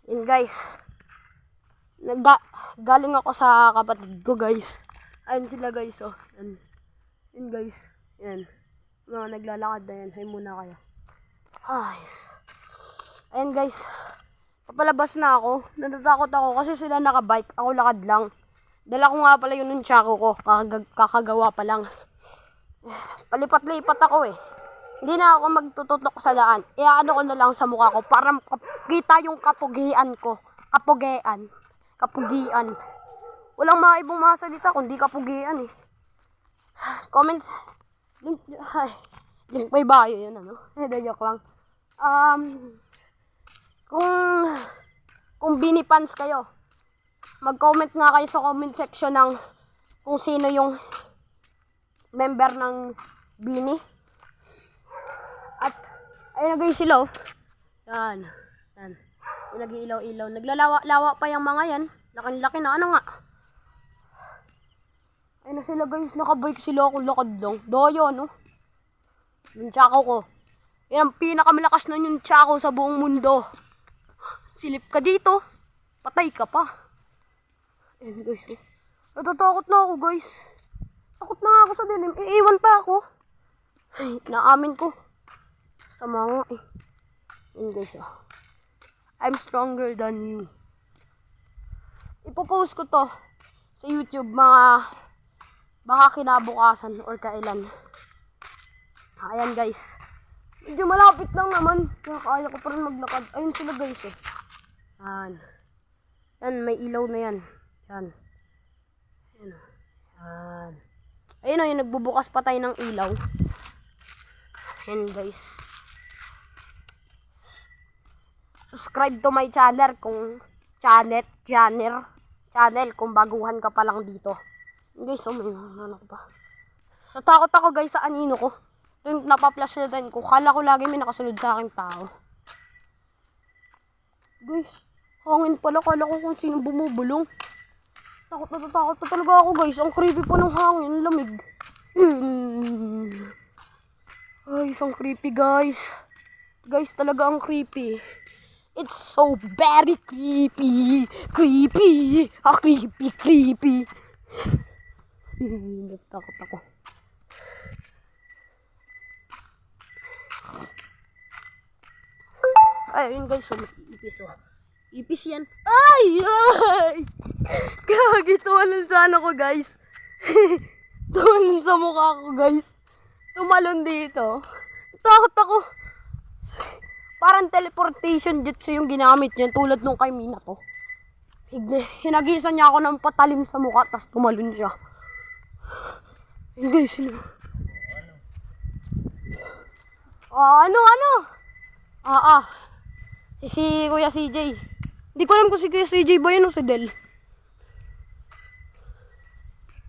Yun guys. Galing ako sa kapatid ko guys. Ayun sila guys oh. Yun guys. Yan. Mga naglalakad na yan. Hay muna kayo. Ay. Ayun guys. Papalabas na ako. Natatakot ako kasi sila nakabike. Ako lakad lang. Dala ko nga pala yun ng tsako ko. Kakagawa pa lang. Palipat-lipat ako eh. Hindi na ako magtututok sa daan. Iaano ko na lang sa mukha ko para kita yung kapugian ko. Kapugian. Walang maibong masalita kundi kapugian eh. Comment. Link may bayo yun ano. Joke lang. Kung binipans kayo, mag-comment nga kayo sa comment section ng kung sino yung member ng Bini. At ayun na guys sila oh. Yan. Nag-iilaw-ilaw. Naglalawa-lawa pa yung mga yan. Laki-laki na. Ano nga? Ayun na sila guys. Nakabike sila ako. Lakad lang. Daya no. Yung tsako ko. Yan ang pinakamalakas na yung tsako sa buong mundo. Silip ka dito. Patay ka pa. Ayun guys. Natatakot na ako guys. Takot na ako sa dilim. Iiwan pa ako. Ay, naamin ko. Sama nga eh. Yun guys oh. I'm stronger than you. Ipopost ko to sa YouTube baka kinabukasan or kailan. Ayan guys. Medyo malapit lang naman. Kaya ko pa rin maglakad. Ayun sila guys eh. Yan, may ilaw na yan. Yan. Ayun o, yung nagbubukas pa tayo ng ilaw. Yan guys. Subscribe to my channel kung channel kung baguhan ka pa lang dito. Guys, oh may nanak pa. Natakot ako guys sa anino ko. Yung napaplash na din ko. Kala ko lagi may nakasunod sa aking tao. Guys, hangin pala. Kala ko kung sino bumubulong. Takot na talaga ako guys. Ang creepy pa ng hangin. Lamig. Ay, isang creepy guys. Guys, talaga ang creepy. It's so very creepy. Creepy. Creepy. Takot ako. Ay, yun guys. Ipis oh. Ipis yan. Ay! Gagi, tumalon sa ano ko guys. Tumalon sa mukha ko guys. Tumalon dito. Takot ako. Parang teleportation jutsu yung ginamit niya tulad nung kay Mina to. Hinagisan niya ako ng patalim sa mukha tapos tumalon siya. Yun guys. Ano? Si Kuya CJ. Hindi ko alam kung si Kuya CJ ba yun o si Del.